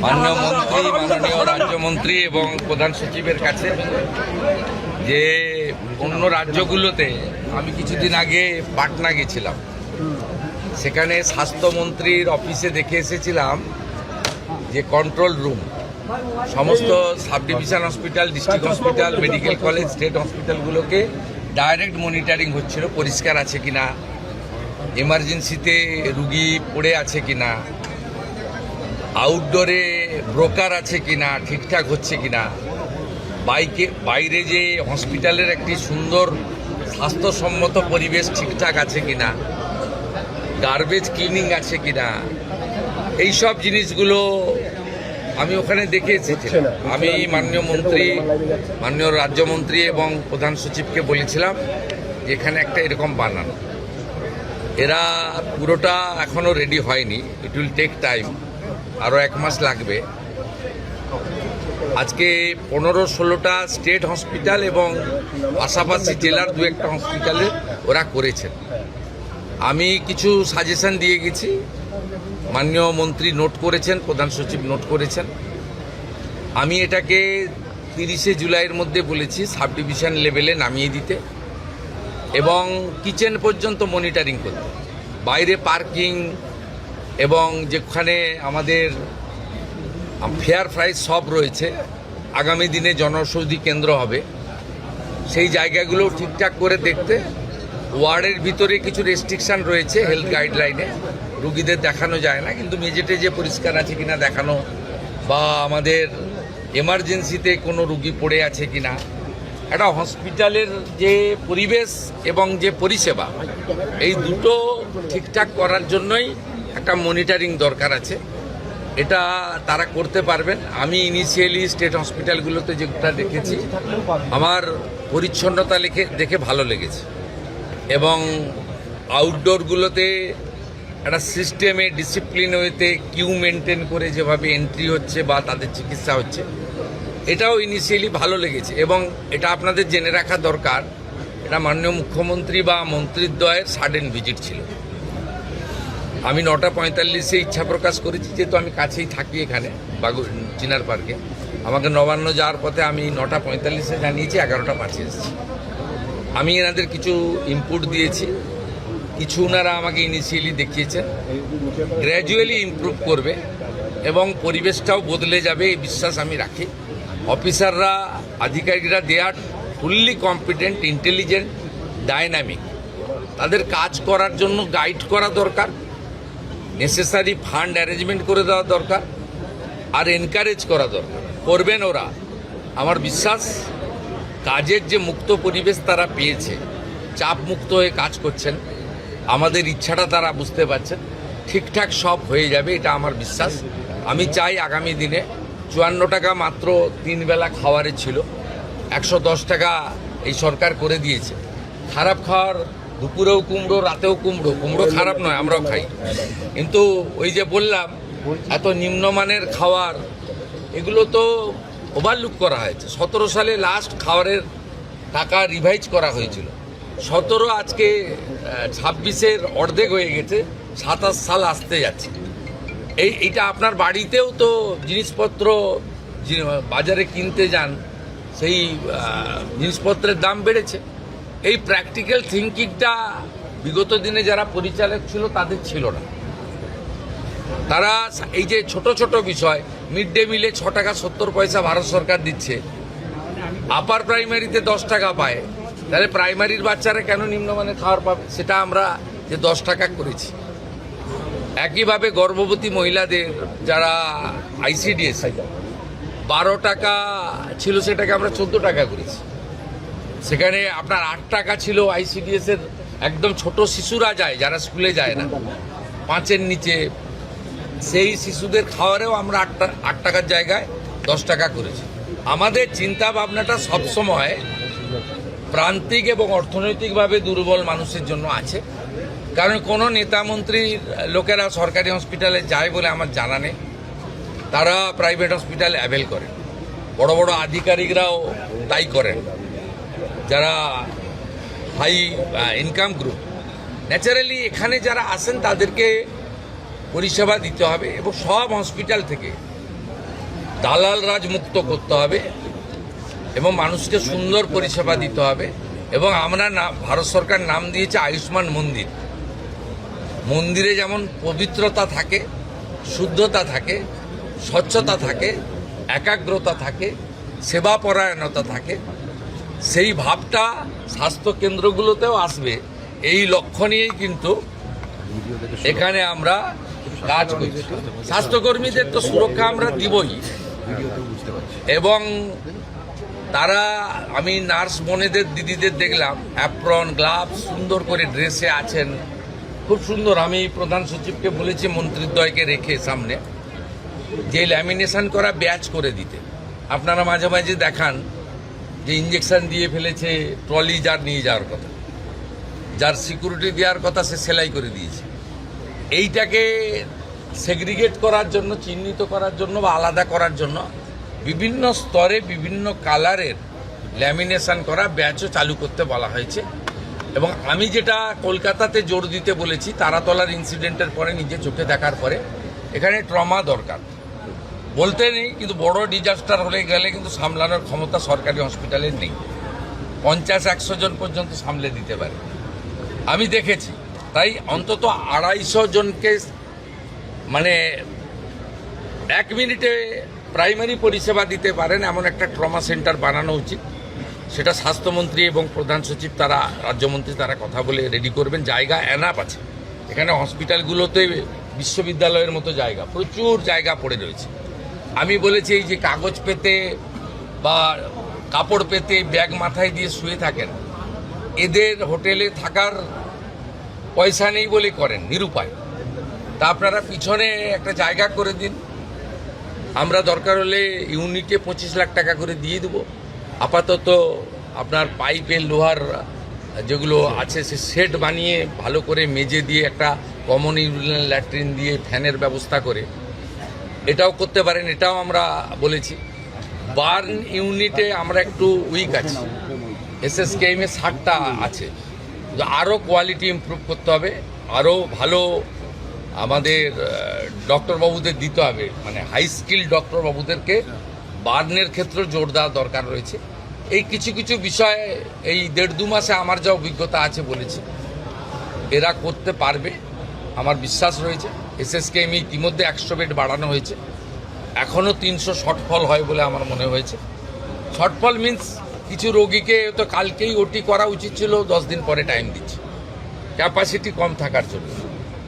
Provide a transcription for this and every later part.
মাননীয় রাজ্যমন্ত্রী এবং প্রধান সচিবের কাছে যে অন্য রাজ্যগুলোতে আমি কিছুদিন আগে পাটনা গেছিলাম, সেখানে স্বাস্থ্যমন্ত্রীর অফিসে দেখে এসেছিলাম যে কন্ট্রোল রুম সমস্ত sub division hospital, district hospital, medical college, state হসপিটালগুলোকে ডাইরেক্ট মনিটরিং হচ্ছিল, পরিষ্কার আছে কিনা, এমার্জেন্সিতে রুগী পড়ে আছে কিনা, আউটডোরে ব্রোকার আছে কিনা, ঠিকঠাক হচ্ছে কিনা, বাইরে যে হসপিটালের একটি সুন্দর স্বাস্থ্যসম্মত পরিবেশ ঠিকঠাক আছে কিনা, গার্বেজ ক্লিনিং আছে কিনা, এইসব জিনিসগুলো আমি ওখানে দেখে এসেছি। আমি মাননীয় রাজ্যমন্ত্রী এবং প্রধান সচিবকে বলেছিলাম যে এখানে একটা এরকম বানানো, এরা পুরোটা এখনও রেডি হয়নি, ইট উইল টেক টাইম, আরও 1 মাস লাগবে। আজকে 15-16টা স্টেট হসপিটাল এবং পাশাপাশি জেলার 2-1টা হসপিটালে ওরা করেছেন। আমি কিছু সাজেশন দিয়ে গেছি, মাননীয় মন্ত্রী নোট করেছেন, প্রধান সচিব নোট করেছেন। আমি এটাকে 30শে জুলাইয়ের মধ্যে বলেছি সাব ডিভিশন লেভেলে নামিয়ে দিতে এবং কিচেন পর্যন্ত মনিটরিং করতে, বাইরে পার্কিং এবং যেখানে আমাদের ফেয়ার প্রাইস সব রয়েছে, আগামী দিনে জনঔষধি কেন্দ্র হবে, সেই জায়গাগুলো ঠিকঠাক করে দেখতে। ওয়ার্ডের ভিতরে কিছু রেস্ট্রিকশান রয়েছে হেলথ গাইডলাইনে, রুগীদের দেখানো যায় না, কিন্তু মেঝেটে যে পরিষ্কার আছে কিনা দেখানো, বা আমাদের এমার্জেন্সিতে কোনো রুগী পড়ে আছে কিনা, একটা হসপিটালের যে পরিবেশ এবং যে পরিষেবা, এই দুটো ঠিকঠাক করার জন্যই একটা মনিটরিং দরকার আছে। এটা তারা করতে পারবেন। আমি ইনিশিয়ালি স্টেট হসপিটালগুলোতে যেটা দেখেছি, আমার পরিচ্ছন্নতা দেখে ভালো লেগেছে এবং আউটডোরগুলোতে একটা সিস্টেমে ডিসিপ্লিন ওয়েতে কিউ মেনটেন করে যেভাবে এন্ট্রি হচ্ছে বা তাদের চিকিৎসা হচ্ছে, এটাও ইনিশিয়ালি ভালো লেগেছে। এবং এটা আপনাদের জেনে রাখা দরকার, এটা মাননীয় মুখ্যমন্ত্রী বা মন্ত্রীদ্বয়ের সাডেন ভিজিট ছিল। আমি 9:45-এ ইচ্ছা প্রকাশ করেছি, যেহেতু আমি কাছেই থাকি এখানে চিনার পার্কে, আমাকে নবান্ন যাওয়ার পথে আমি 9:45-এ জানিয়েছি, 11:05 এসেছি। আমি এনাদের কিছু ইনপুট দিয়েছি, কিছু ওনারা আমাকে ইনিশিয়ালি দেখিয়েছেন, গ্র্যাজুয়ালি ইমপ্রুভ করবে এবং পরিবেশটাও বদলে যাবে এই বিশ্বাস আমি রাখি। অফিসাররা, আধিকারিকরা দে আর ফুললি কম্পিটেন্ট, ইন্টেলিজেন্ট, ডাইনামিক। তাদের কাজ করার জন্য গাইড করা দরকার, নেসেসারি ফান্ড অ্যারেঞ্জমেন্ট করে দেওয়া দরকার, আর এনকারেজ করা দরকার। করবেন ওরা, আমার বিশ্বাস। কাজের যে মুক্ত পরিবেশ তারা পেয়েছে, চাপ মুক্ত হয়ে কাজ করছেন, আমাদের ইচ্ছাটা তারা বুঝতে পারছেন, ঠিকঠাক সব হয়ে যাবে, এটা আমার বিশ্বাস। আমি চাই আগামী দিনে 54 টাকা মাত্র 3 বেলা খাওয়ারে ছিল, 110 টাকা এই সরকার করে দিয়েছে। খারাপ খাওয়ার, দুপুরেও কুমড়ো, রাতেও কুমড়ো, কুমড়ো খারাপ নয়, আমরাও খাই, কিন্তু ওই যে বললাম এত নিম্নমানের খাওয়ার, এগুলো তো ওভারলুক করা হয়েছে। 17 সালে লাস্ট খাওয়ারের টাকা রিভাইজ করা হয়েছিল, 17 আজকে 26-এর অর্ধেক হয়ে গেছে, 27 সাল আসতে যাচ্ছে। এইটা আপনার বাড়িতেও তো জিনিসপত্র বাজারে কিনতে যান, সেই জিনিসপত্রের দাম বেড়েছে। এই প্র্যাকটিক্যাল থিঙ্কিংটা বিগত দিনে যারা পরিচালক ছিল তাদের ছিল না। তারা এই যে ছোট ছোট বিষয়, মিড ডে মিলে 6 টাকা 70 পয়সা ভারত সরকার দিচ্ছে, আপার প্রাইমারিতে 10 টাকা পায়, তাহলে প্রাইমারির বাচ্চারা কেন নিম্নমানের খাবার পাবে? সেটা আমরা যে 10 টাকা করেছি। একইভাবে গর্ভবতী মহিলাদের যারা আইসিডিএস 12 টাকা ছিল, সেটাকে আমরা 14 টাকা করেছি। সেখানে আপনার 8 টাকা ছিল আইসিডিএস এর, একদম ছোট শিশুরা যায় যারা স্কুলে যায় না, 5-এর নিচে, সেই শিশুদের খাওয়ারেও আমরা 8 টাকার জায়গায় 10 টাকা করেছি। আমাদের চিন্তা ভাবনাটা সবসময় প্রান্তিক এবং অর্থনৈতিকভাবে দুর্বল মানুষের জন্য আছে। কারণ কোনো নেতামন্ত্রীর লোকেরা সরকারি হসপিটালে যায় বলে আমার জানা নেই, তারা প্রাইভেট হসপিটাল অ্যাভেল করে, বড় বড় আধিকারিকরাও তাই করেন, যারা হাই ইনকাম গ্রুপ। ন্যাচারালি এখানে যারা আসেন তাদেরকে পরিষেবা দিতে হবে এবং সব হসপিটাল থেকে দালাল রাজ মুক্ত করতে হবে এবং মানুষকে সুন্দর পরিষেবা দিতে হবে। এবং আমরা ভারত সরকার নাম দিয়েছে আয়ুষ্মান মন্দির। মন্দিরে যেমন পবিত্রতা থাকে, শুদ্ধতা থাকে, স্বচ্ছতা থাকে, একাগ্রতা থাকে, সেবাপরায়ণতা থাকে, সেই ভাবটা স্বাস্থ্য কেন্দ্রগুলোতেও আসবে। এই লক্ষ্য নিয়েই কিন্তু এখানে আমরা কাজ করছি। স্বাস্থ্যকর্মীদের তো সুরক্ষা আমরা দিবই, এবং তারা, আমি নার্স বোনেদের দিদিদের দেখলাম অ্যাপ্রন গ্লাভস সুন্দর করে ড্রেসে আছেন, খুব সুন্দর। আমি প্রধান সচিবকে বলেছি মন্ত্রীদ্বয়কে রেখে সামনে যে ল্যামিনেশন করা ব্যাচ করে দিতে। আপনারা মাঝে মাঝে দেখান যে ইঞ্জেকশন দিয়ে ফেলেছে, ট্রলি যার নিয়ে যাওয়ার কথা, যার সিকিউরিটি দেওয়ার কথা সে সেলাই করে দিয়েছে। এইটাকে সেগ্রিগেট করার জন্য, চিহ্নিত করার জন্য বা আলাদা করার জন্য বিভিন্ন স্তরে বিভিন্ন কালারের ল্যামিনেশন করা ব্যাচও চালু করতে বলা হয়েছে। এবং আমি যেটা কলকাতাতে জোর দিতে বলেছি, তারাতলার ইনসিডেন্টের পরে নিজে চোখে দেখার পরে, এখানে ট্রমা দরকার বলতে নেই, কিন্তু বড় ডিজাস্টার হলে গেলে কিন্তু সামলানোর ক্ষমতা সরকারি হসপিটালের নেই। 50-100 জন পর্যন্ত সামলে দিতে পারে, আমি দেখেছি। তাই অন্তত 250 জনকে মানে 1 মিনিটে প্রাইমারি পরিষেবা দিতে পারেন এমন একটা ট্রমা সেন্টার বানানো উচিত। সেটা স্বাস্থ্যমন্ত্রী এবং প্রধান সচিব, তারা রাজ্যমন্ত্রী, তারা কথা বলে রেডি করবেন। জায়গা এনাফ আছে এখানে, হসপিটালগুলোতে বিশ্ববিদ্যালয়ের মতো জায়গা, প্রচুর জায়গা পড়ে রয়েছে। আমি বলেছি এই যে কাগজ পেতে বা কাপড় পেতে ব্যাগ মাথায় দিয়ে শুয়ে থাকেন, এদের হোটেলে থাকার পয়সা নেই বলে করেন, নিরুপায়। তা আপনারা পিছনে একটা জায়গা করে দিন, আমরা দরকার হলে ইউনিটে 25 লাখ টাকা করে দিয়ে দেবো। আপাতত আপনার পাইপের লোহার যেগুলো আছে সে সেট বানিয়ে ভালো করে মেজে দিয়ে একটা কমন ইউরিনাল ল্যাট্রিন দিয়ে ফ্যানের ব্যবস্থা করে এটাও করতে পারেন, এটাও আমরা বলেছি। বার্ন ইউনিটে আমরা একটু উইক আছি, এসএসকেএমে 60টা আছে, আরও কোয়ালিটি ইমপ্রুভ করতে হবে, আরও ভালো আমাদের ডক্টরবাবুদের দিতে হবে, মানে হাই স্কিল ডক্টরবাবুদেরকে বার্নের ক্ষেত্রে জোর দেওয়া দরকার রয়েছে। এই কিছু কিছু বিষয়ে এই 1.5-2 মাসে আমার যা অভিজ্ঞতা আছে বলেছি, এরা করতে পারবে, আমার বিশ্বাস রয়েছে। এসএসকেএম ইতিমধ্যে 100 বেড বাড়ানো হয়েছে, এখনও 300 শর্টফল হয় বলে আমার মনে হয়েছে। শর্টফল মিন্স কিছু রোগীকে তো কালকেই ওটি করা উচিত ছিল, 10 দিন পরে টাইম দিচ্ছে ক্যাপাসিটি কম থাকার জন্য।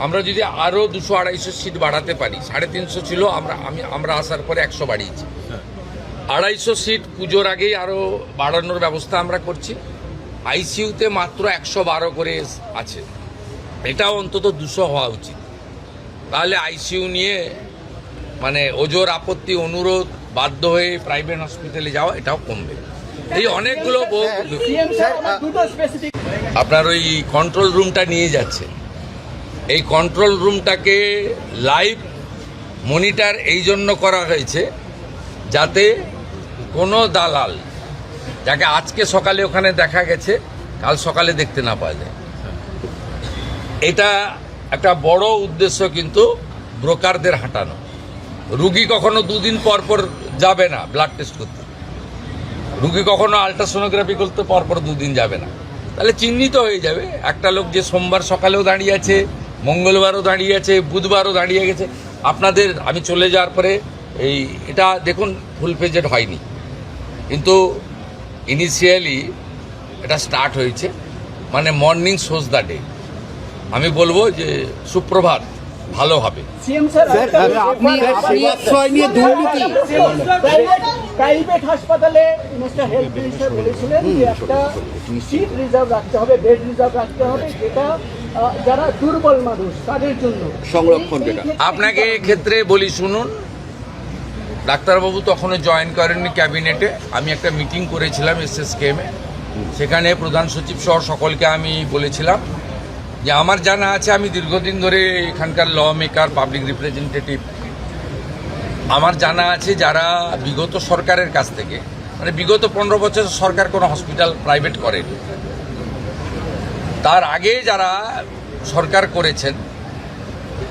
আমরা যদি আরও 200-250 সিট বাড়াতে পারি, 350 ছিল, আমরা আসার পরে 100 বাড়িয়েছি। 250 সিট পুজোর আগেই আরও বাড়ানোর ব্যবস্থা আমরা করছি। আইসিইউতে মাত্র 112 করে আছে, এটাও অন্তত 200 হওয়া উচিত। তাহলে আইসিইউ নিয়ে মানে ওজোর আপত্তি, অনুরোধ, বাধ্য হয়ে প্রাইভেট হসপিটালে যাওয়া, এটাও কমবে। এই অনেকগুলো আপনার ওই কন্ট্রোল রুমটা নিয়ে যাচ্ছে, এই কন্ট্রোল রুমটাকে লাইভ মনিটর এই জন্য করা হয়েছে যাতে কোনো দালাল, যাকে আজকে সকালে ওখানে দেখা গেছে, কাল সকালে দেখতে না পাওয়া যায়। এটা একটা বড় উদ্দেশ্য, কিন্তু ব্রোকারদের হাঁটানো। রুগী কখনো 2 দিন পর পর যাবে না ব্লাড টেস্ট করতে, রুগী কখনো আলট্রাসোনোগ্রাফি করতে পরপর 2 দিন যাবে না, তাহলে চিহ্নিত হয়ে যাবে একটা লোক যে সোমবার সকালেও দাঁড়িয়ে আছে, মঙ্গলবারও দাঁড়িয়ে আছে, বুধবারও দাঁড়িয়ে গেছে। আপনাদের আমি চলে যাওয়ার পরে এটা দেখুন ফুল পেজেড হয়নি, কিন্তু ইনিশিয়ালি এটা স্টার্ট হয়েছে, মানে মর্নিং শোজ দ্য ডে। আমি বলবো যে সুপ্রভাত, ভালো হবে। প্রাইভেট হাসপাতালে মিস্টার হেলথ মিনিস্টার বলেছিলেন যে একটা সিট রিজার্ভ রাখতে হবে, বেড রিজার্ভ রাখতে হবে, যেটা যারা দুর্বল মানুষ তাদের জন্য সংরক্ষণ। আপনাকে ক্ষেত্রে বলি শুনুন, ডাক্তারবাবু তখনও জয়েন করেননি ক্যাবিনেটে। আমি একটা মিটিং করেছিলাম এসএসকেএমে, সেখানে প্রধান সচিব সহ সকলকে আমি বলেছিলাম যে আমার জানা আছে, আমি দীর্ঘদিন ধরে এখানকার ল মেকার, পাবলিক রিপ্রেজেন্টেটিভ, আমার জানা আছে যারা বিগত সরকারের কাছ থেকে, মানে বিগত 15 বছর সরকার কোনো হসপিটাল প্রাইভেট করেনি, তার আগে যারা সরকার করেছেন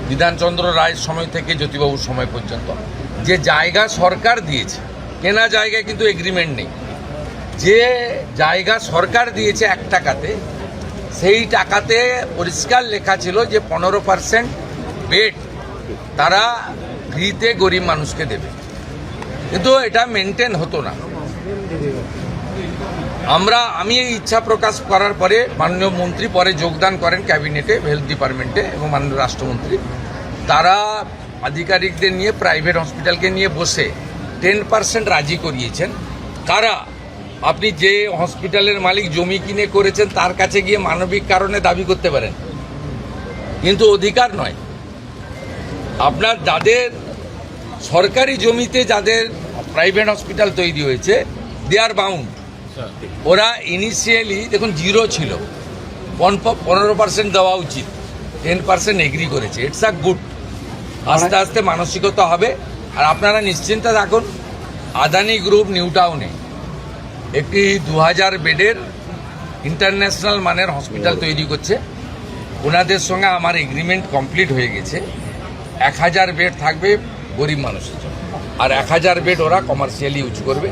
বিধানচন্দ্র রায়ের সময় থেকে জ্যোতিবাবুর সময় পর্যন্ত, যে জায়গা সরকার দিয়েছে, কেনা জায়গায় কিন্তু এগ্রিমেন্ট নেই, যে জায়গা সরকার দিয়েছে 1 টাকাতে, সেই টাকাতে পরিষ্কার লেখা ছিল যে 15% বেড তারা ফ্রিতে গরিব মানুষকে দেবে, কিন্তু এটা মেনটেন হতো না। আমি এই ইচ্ছা প্রকাশ করার পরে মাননীয় মন্ত্রী পরে যোগদান করেন ক্যাবিনেটে, হেলথ ডিপার্টমেন্টে, এবং মাননীয় রাষ্ট্রমন্ত্রী তারা আধিকারিকদের নিয়ে প্রাইভেট হসপিটালকে নিয়ে বসে 10% রাজি করিয়েছেন। কারা? আপনি যে হসপিটালের মালিক জমি কিনে করেছেন তার কাছে গিয়ে মানবিক কারণে দাবি করতে পারেন, কিন্তু অধিকার নয়। আপনার যাদের সরকারি জমিতে যাদের প্রাইভেট হসপিটাল তৈরি হয়েছে, দে আর বাউন্ড। ওরা ইনিশিয়ালি দেখুন 0 ছিল, 15% দেওয়া উচিত, 10% এগ্রি করেছে। It's a good. আস্তে আস্তে মানসিকতা হবে। আর আপনারা নিশ্চিন্তে থাকুন, আদানি গ্রুপ নিউ টাউনে একটি 2000 বেডের ইন্টারন্যাশনাল মানের হসপিটাল তৈরি করছে। ওনাদের সঙ্গে আমার এগ্রিমেন্ট কমপ্লিট হয়ে গেছে। 1000 বেড থাকবে গরিব মানুষের জন্য, আর 1000 বেড ওরা কমার্শিয়ালি ইউজ করবে।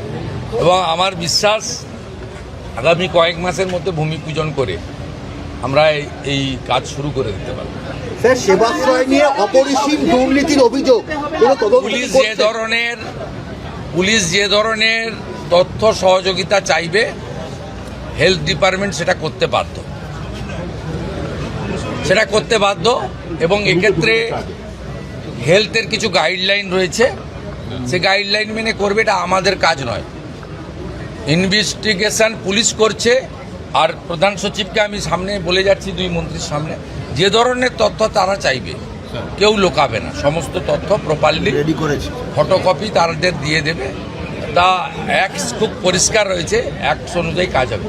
এবং আমার বিশ্বাস আগামী কয়েক মাসের মধ্যে ভূমি পূজন করে আমরা এই কাজ শুরু করে দিতে পারব। স্যার, সেবাশ্রয় নিয়ে অপরিসীম দুর্নীতির অভিযোগ, পুলিশ যে ধরনের তথ্য সহযোগিতা চাইবে, হেলথ ডিপার্টমেন্ট সেটা করতে বাধ্য। এবং এক্ষেত্রে হেলথের কিছু গাইডলাইন রয়েছে, সে গাইডলাইন মেনে করবে। এটা আমাদের কাজ নয়। ইনভেস্টিগেশন পুলিশ করছে। আর প্রধান সচিবকে আমি সামনে বলে যাচ্ছি, 2 মন্ত্রীর সামনে, যে ধরনের তথ্য তারা চাইবে কেউ লোকাবে না, সমস্ত তথ্য প্রপারলি ফটোকপি তাদের দিয়ে দেবে। তা খুব পরিষ্কার রয়েছে, অ্যাক্ট অনুযায়ী কাজ হবে।